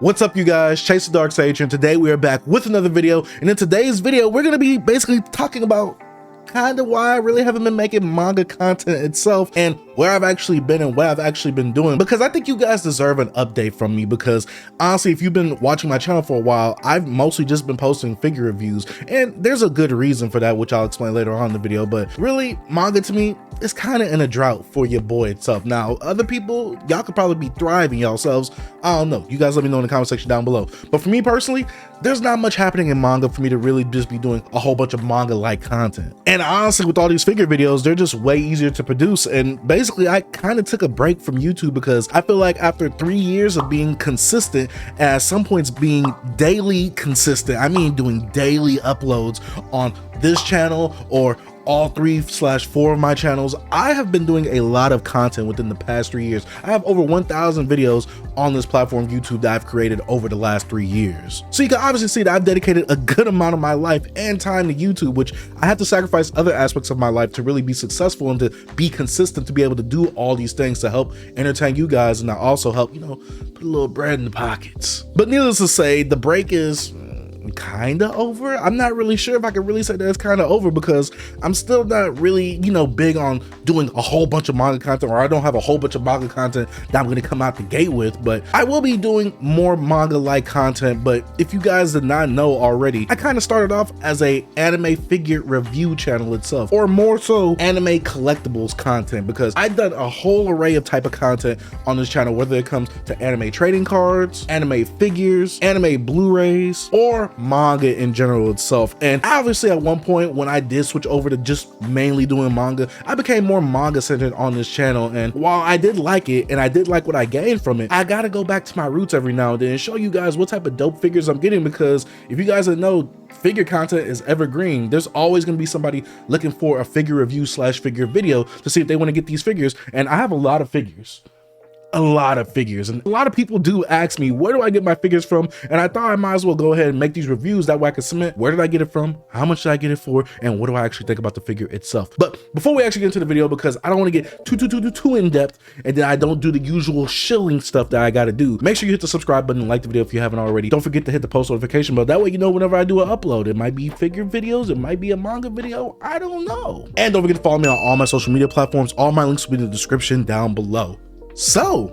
What's up, you guys? Chase the Dark Sage, and today we are back with another video. And in today's video, we're gonna be basically talking about kind of why I really haven't been making manga content itself and where I've actually been and what I've actually been doing, because I think you guys deserve an update from me. Because honestly, if you've been watching my channel for a while, I've mostly just been posting figure reviews, and there's a good reason for that, which I'll explain later on in the video. But really, manga to me is kind of in a drought for your boy itself. Now, other people, y'all could probably be thriving yourselves. I don't know. You guys let me know in the comment section down below. But for me personally, there's not much happening in manga for me to really just be doing a whole bunch of manga-like content. And honestly, with all these figure videos, they're just way easier to produce. And basically, I kind of took a break from YouTube because I feel like after 3 years of being consistent, and at some points being daily consistent, I mean doing daily uploads on this channel or all 3/4 of my channels, I have been doing a lot of content within the past 3 years. I have over 1,000 videos on this platform, YouTube, that I've created over the last 3 years. So you can obviously see that I've dedicated a good amount of my life and time to YouTube, which I had to sacrifice other aspects of my life to really be successful and to be consistent, to be able to do all these things to help entertain you guys and to also help, you know, put a little bread in the pockets. But needless to say, the break is kind of over. I'm not really sure if I can really say that it's kind of over, because I'm still not really, you know, big on doing a whole bunch of manga content, or I don't have a whole bunch of manga content that I'm going to come out the gate with. But I will be doing more manga like content. But if you guys did not know already, I kind of started off as a anime figure review channel itself, or more so anime collectibles content, because I've done a whole array of type of content on this channel, whether it comes to anime trading cards, anime figures, anime Blu-rays, or manga in general itself. And obviously at one point when I did switch over to just mainly doing manga, I became more manga centered on this channel. And while I did like it and I did like what I gained from it, I gotta go back to my roots every now and then and show you guys what type of dope figures I'm getting, because if you guys didn't know, figure content is evergreen. There's always going to be somebody looking for a figure review / figure video to see if they want to get these figures. And I have a lot of figures. And a lot of people do ask me, where do I get my figures from? And I thought I might as well go ahead and make these reviews, that way I can submit where did I get it from, how much did I get it for, and what do I actually think about the figure itself. But before we actually get into the video, because I don't want to get too in depth and then I don't do the usual shilling stuff that I got to do, make sure you hit the subscribe button and like the video if you haven't already. Don't forget to hit the post notification bell, that way you know whenever I do an upload. It might be figure videos, it might be a manga video, I don't know. And don't forget to follow me on all my social media platforms. All my links will be in the description down below. So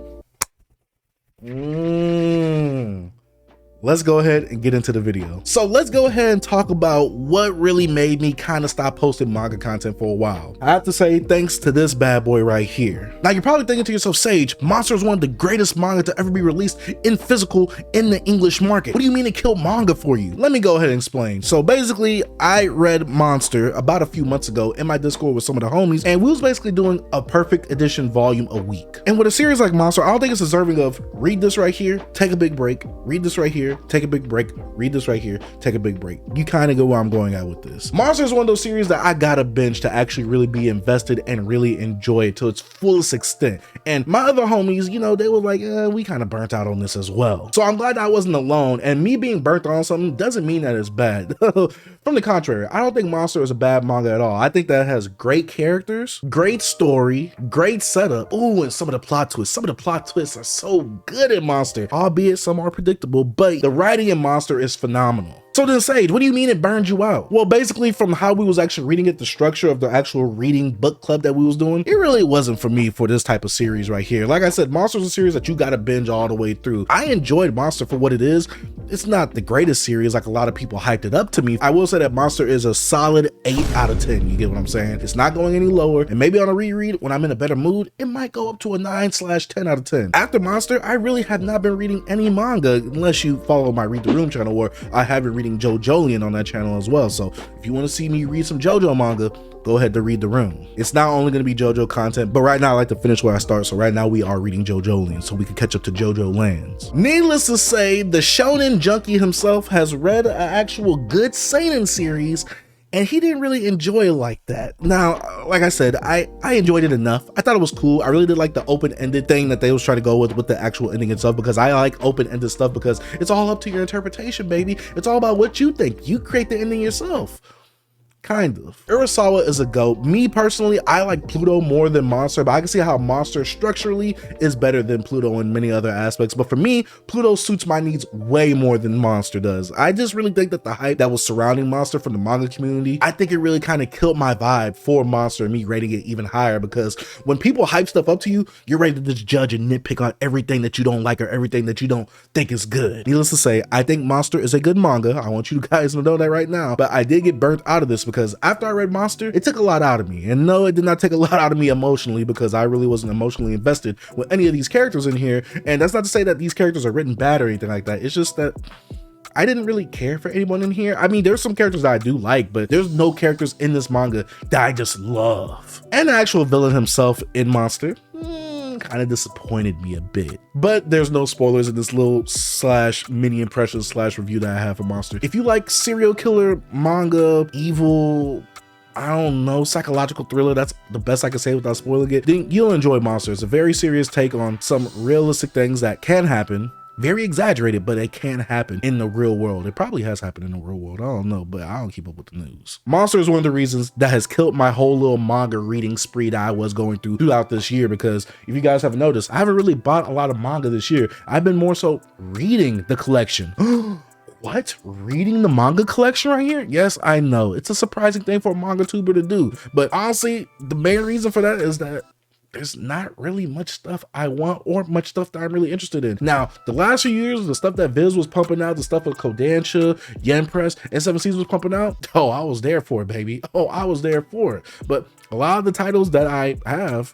let's go ahead and get into the video. So let's go ahead and talk about what really made me kind of stop posting manga content for a while. I have to say thanks to this bad boy right here. Now you're probably thinking to yourself, Sage, Monster is one of the greatest manga to ever be released in physical in the English market. What do you mean it killed manga for you? Let me go ahead and explain. So basically, I read Monster about a few months ago in my Discord with some of the homies, and we was basically doing a perfect edition volume a week. And with a series like Monster, I don't think it's deserving of read this right here, take a big break, read this right here, take a big break, read this right here, take a big break. You kind of go where I'm going at with this. Monster is one of those series that I gotta binge to actually really be invested and really enjoy it to its fullest extent. And my other homies, you know, they were like, we kind of burnt out on this as well. So I'm glad I wasn't alone, and me being burnt out on something doesn't mean that it's bad. From the contrary, I don't think Monster is a bad manga at all. I think that it has great characters, great story, great setup. Ooh, and some of the plot twists are so good in Monster, albeit some are predictable, but the writing in Monster is phenomenal. So then, Sage, what do you mean it burned you out? Well, basically from how we was actually reading it, the structure of the actual reading book club that we was doing, it really wasn't for me for this type of series right here. Like I said, Monster is a series that you gotta binge all the way through. I enjoyed Monster for what it is. It's not the greatest series like a lot of people hyped it up to me. I will say that Monster is a solid 8 out of 10. You get what I'm saying? It's not going any lower. And maybe on a reread, when I'm in a better mood, it might go up to a 9/10 out of 10. After Monster, I really have not been reading any manga, unless you follow my Read the Room channel, where I have been reading JoJolian on that channel as well. So if you want to see me read some JoJo manga, go ahead to Read the Room. It's not only going to be JoJo content, but right now I like to finish where I start. So right now we are reading JoJolian, so we can catch up to JoJo lands. Needless to say, the shonen junkie himself has read an actual good seinen series, and he didn't really enjoy it like that. Now, like I said, I enjoyed it enough. I thought it was cool. I really did like the open-ended thing that they was trying to go with the actual ending itself, because I like open-ended stuff, because it's all up to your interpretation, baby. It's all about what you think. You create the ending yourself. Kind of. Urasawa is a GOAT. Me personally, I like Pluto more than Monster, but I can see how Monster structurally is better than Pluto in many other aspects. But for me, Pluto suits my needs way more than Monster does. I just really think that the hype that was surrounding Monster from the manga community, I think it really kind of killed my vibe for Monster and me rating it even higher, because when people hype stuff up to you, you're ready to just judge and nitpick on everything that you don't like or everything that you don't think is good. Needless to say, I think Monster is a good manga. I want you guys to know that right now, but I did get burnt out of this because after I read Monster, it took a lot out of me. And no, it did not take a lot out of me emotionally, because I really wasn't emotionally invested with any of these characters in here. And that's not to say that these characters are written bad or anything like that. It's just that I didn't really care for anyone in here. I mean, there's some characters that I do like, but there's no characters in this manga that I just love. And the actual villain himself in Monster kind of disappointed me a bit. But there's no spoilers in this little slash mini impression slash review that I have for Monster. If you like serial killer manga, evil, I don't know, psychological thriller, that's the best I can say without spoiling it, then you'll enjoy Monster. It's a very serious take on some realistic things that can happen. Very exaggerated, but it can happen in the real world. It probably has happened in the real world. I don't know, but I don't keep up with the news. Monster is one of the reasons that has killed my whole little manga reading spree that I was going through throughout this year, because if you guys haven't noticed, I haven't really bought a lot of manga this year. I've been more so reading the collection. What? Reading the manga collection right here? Yes, I know. It's a surprising thing for a manga tuber to do. But honestly, the main reason for that is that there's not really much stuff I want or much stuff that I'm really interested in. Now, the last few years, the stuff that Viz was pumping out, the stuff with Kodansha, Yen Press, and 7 Seasons was pumping out, oh, I was there for it, baby. Oh, I was there for it. But a lot of the titles that I have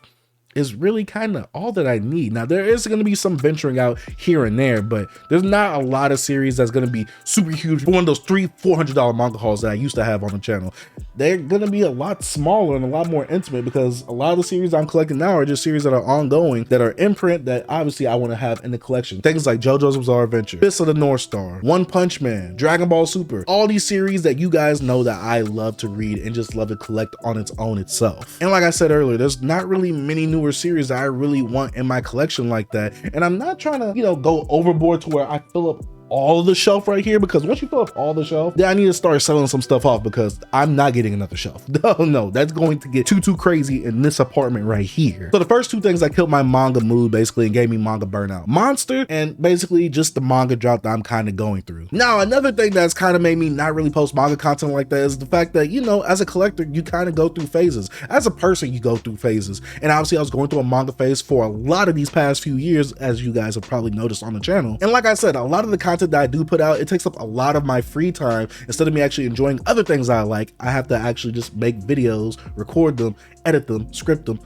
is really kind of all that I need. Now, there is going to be some venturing out here and there, but there's not a lot of series that's going to be super huge for one of those $300-$400 manga hauls that I used to have on the channel. They're going to be a lot smaller and a lot more intimate, because a lot of the series I'm collecting now are just series that are ongoing, that are in print, that obviously I want to have in the collection. Things like JoJo's Bizarre Adventure, Fist of the North Star, One Punch Man, Dragon Ball Super, all these series that you guys know that I love to read and just love to collect on its own itself. And like I said earlier, there's not really many newer series that I really want in my collection like that. And I'm not trying to, go overboard to where I fill up all of the shelf right here, because once you fill up all the shelf, then I need to start selling some stuff off, because I'm not getting another shelf. No, that's going to get too crazy in this apartment right here. So the first two things that killed my manga mood basically and gave me manga burnout: Monster, and basically just the manga drought that I'm kind of going through. Now, another thing that's kind of made me not really post manga content like that is the fact that, as a collector, you kind of go through phases. As a person, you go through phases. And obviously I was going through a manga phase for a lot of these past few years, as you guys have probably noticed on the channel. And like I said, a lot of the content that I do put out, it takes up a lot of my free time. Instead of me actually enjoying other things I like, I have to actually just make videos, record them, edit them, script them,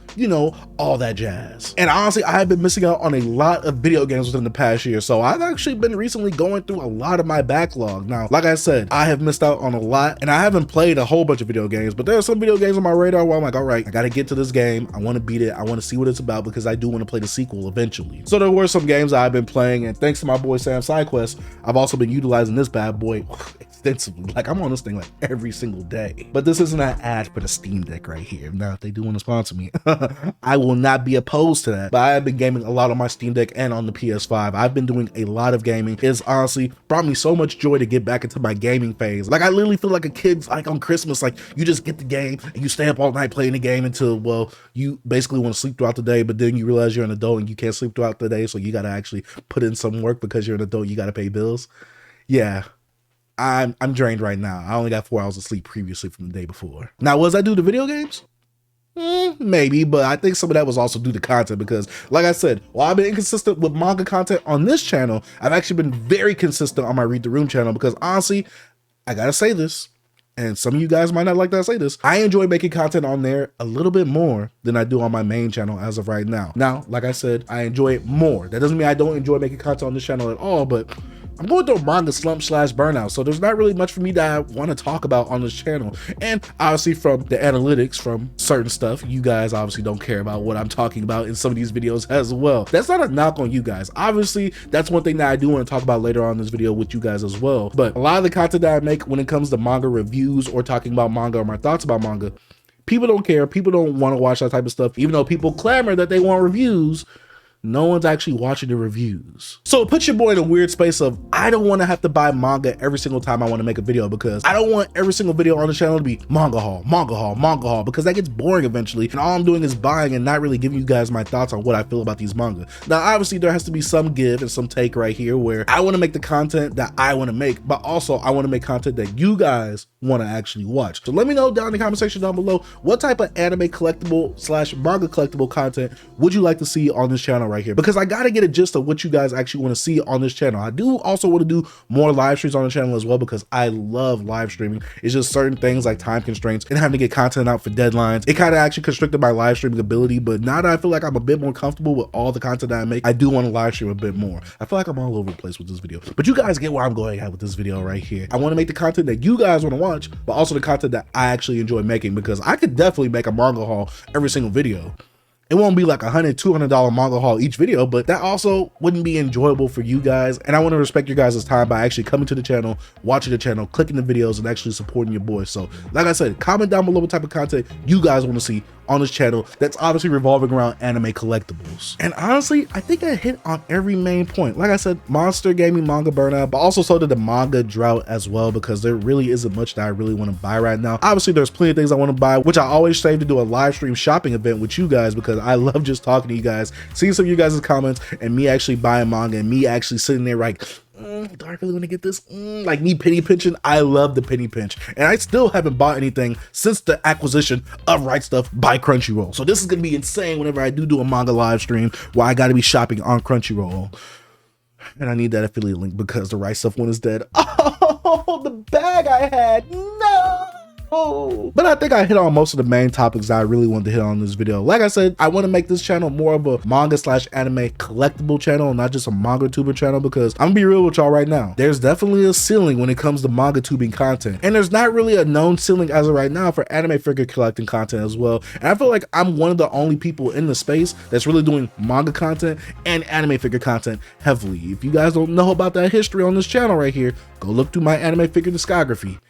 all that jazz. And honestly, I have been missing out on a lot of video games within the past year, so I've actually been recently going through a lot of my backlog. Now, like I said, I have missed out on a lot, and I haven't played a whole bunch of video games, but there are some video games on my radar where I'm like, all right, I gotta get to this game, I want to beat it, I want to see what it's about, because I do want to play the sequel eventually. So there were some games I've been playing, and thanks to my boy Sam SideQuest, I've also been utilizing this bad boy extensively. Like, I'm on this thing like every single day. But this isn't an ad for the Steam Deck right here. Now, if they do want to sponsor me, I will not be opposed to that. But I have been gaming a lot on my Steam Deck and on the PS5. I've been doing a lot of gaming. It's honestly brought me so much joy to get back into my gaming phase. Like, I literally feel like a kid, like on Christmas, like you just get the game and you stay up all night playing the game until, well, you basically want to sleep throughout the day, but then you realize you're an adult and you can't sleep throughout the day, so you got to actually put in some work because you're an adult, you got to pay bills. Yeah, I'm drained right now. I only got 4 hours of sleep previously from the day before. Now, was I due to video games? Maybe, but I think some of that was also due to content, because like I said, while I've been inconsistent with manga content on this channel, I've actually been very consistent on my Read the Room channel, because honestly, I gotta say this, and some of you guys might not like that I say this, I enjoy making content on there a little bit more than I do on my main channel as of right now. Now, like I said, I enjoy it more. That doesn't mean I don't enjoy making content on this channel at all, but I'm going through a manga slump / burnout, so there's not really much for me that I want to talk about on this channel. And obviously from the analytics, from certain stuff, you guys obviously don't care about what I'm talking about in some of these videos as well. That's not a knock on you guys. Obviously, that's one thing that I do want to talk about later on in this video with you guys as well. But a lot of the content that I make when it comes to manga reviews or talking about manga or my thoughts about manga, people don't care. People don't want to watch that type of stuff, even though people clamor that they want reviews. no one's actually watching the reviews. So it puts your boy in a weird space of, I don't want to have to buy manga every single time I want to make a video, because I don't want every single video on the channel to be manga haul, manga haul, manga haul, because that gets boring eventually. And all I'm doing is buying and not really giving you guys my thoughts on what I feel about these manga. Now, obviously there has to be some give and some take right here, where I want to make the content that I want to make, but also I want to make content that you guys want to actually watch. So let me know down in the comment section down below, what type of anime collectible / manga collectible content would you like to see on this channel right here, because I gotta get a gist of what you guys actually want to see on this channel. I do also want to do more live streams on the channel as well, because I love live streaming. It's just certain things like time constraints and having to get content out for deadlines. It kind of actually constricted my live streaming ability, but now that I feel like I'm a bit more comfortable with all the content that I make, I do want to live stream a bit more. I feel like I'm all over the place with this video, but you guys get where I'm going at with this video right here. I want to make the content that you guys want to watch, but also the content that I actually enjoy making, because I could definitely make a manga haul every single video. It won't be like $100, $200 manga haul each video, but that also wouldn't be enjoyable for you guys. And I want to respect your guys' time by actually coming to the channel, watching the channel, clicking the videos, and actually supporting your boy. So like I said, comment down below what type of content you guys want to see on this channel that's obviously revolving around anime collectibles. And honestly, I think I hit on every main point. Like I said, Monster gave me manga burnout, but also so did the manga drought as well, because there really isn't much that I really want to buy right now. Obviously, there's plenty of things I want to buy, which I always save to do a live stream shopping event with you guys, because I love just talking to you guys, seeing some of you guys' comments, and me actually buying manga, and me actually sitting there like, do I really want to get this? Like me penny pinching. I love the penny pinch, and I still haven't bought anything since the acquisition of Right Stuff by Crunchyroll. So this is gonna be insane whenever I do a manga live stream where I got to be shopping on Crunchyroll, and I need that affiliate link because the Right Stuff one is dead. Oh, the bag I had, no. But I think I hit on most of the main topics that I really wanted to hit on in this video. Like I said, I want to make this channel more of a manga / anime collectible channel, not just a manga tuber channel, because I'm gonna be real with y'all right now. There's definitely a ceiling when it comes to manga tubing content, and there's not really a known ceiling as of right now for anime figure collecting content as well. And I feel like I'm one of the only people in the space that's really doing manga content and anime figure content heavily. If you guys don't know about that history on this channel right here, go look through my anime figure discography.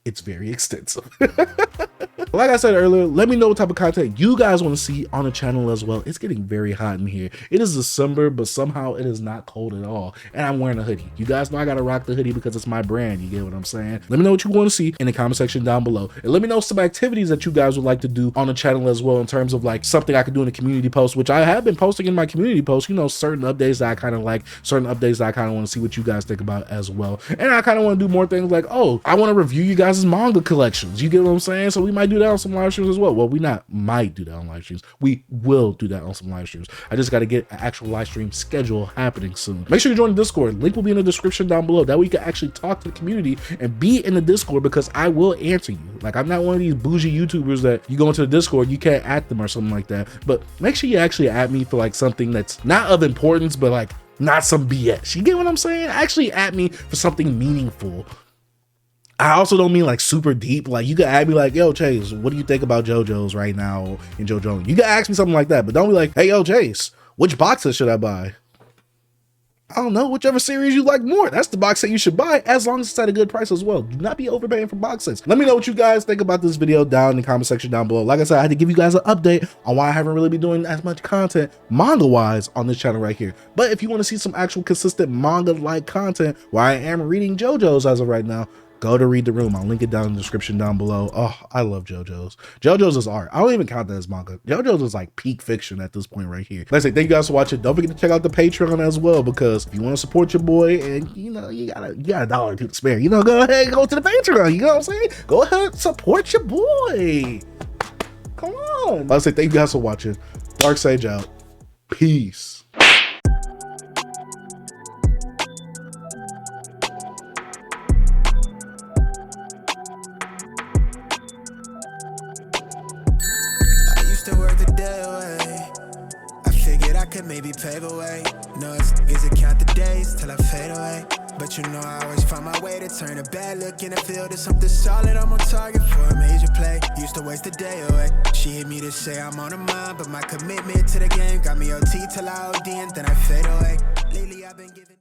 It's very extensive. Like I said earlier, let me know what type of content you guys want to see on the channel as well. It's getting very hot in here. It is December, but somehow it is not cold at all. And I'm wearing a hoodie. You guys know I gotta rock the hoodie because it's my brand. You get what I'm saying? Let me know what you want to see in the comment section down below. And let me know some activities that you guys would like to do on the channel as well, in terms of like something I could do in the community post, which I have been posting in my community post, you know, certain updates that I kind of like, certain updates that I kind of want to see what you guys think about as well. And I kind of want to do more things like, oh, I want to review you guys' manga collections. You get what I'm saying? So we might do that on some live streams as well. Well, we not might do that on live streams. We will do that on some live streams. I just got to get an actual live stream schedule happening soon. Make sure you join the Discord. Link will be in the description down below. That way you can actually talk to the community and be in the Discord, because I will answer you. Like, I'm not one of these bougie YouTubers that you go into the Discord, you can't at them or something like that. But make sure you actually at me for like something that's not of importance, but like not some BS. You get what I'm saying? Actually at me for something meaningful. I also don't mean like super deep. Like, you can ask me like, yo, Chase, what do you think about JoJo's right now in JoJo? You can ask me something like that, but don't be like, hey, yo, Chase, which box set should I buy? I don't know, whichever series you like more. That's the box set you should buy, as long as it's at a good price as well. Do not be overpaying for box sets. Let me know what you guys think about this video down in the comment section down below. Like I said, I had to give you guys an update on why I haven't really been doing as much content manga-wise on this channel right here. But if you want to see some actual consistent manga-like content where I am reading JoJo's as of right now, go to Read the Room. I'll link it down in the description down below. Oh, I love JoJo's. JoJo's is art. I don't even count that as manga. JoJo's is like peak fiction at this point right here. Like I say, thank you guys for watching. Don't forget to check out the Patreon as well, because if you want to support your boy and you know you got $1 or $2 to spare, you know, go ahead and go to the Patreon. You know what I'm saying? Go ahead, support your boy. Come on. Like I say, thank you guys for watching. Dark Sage out. Peace. Work the day away. I figured I could maybe pave a way. No, it's to count the days till I fade away. But you know I always find my way to turn a bad look in the field to something solid. I'm on target for a major play. Used to waste the day away. She hit me to say I'm on her mind, but my commitment to the game got me OT till I OD and then I fade away. Lately I've been giving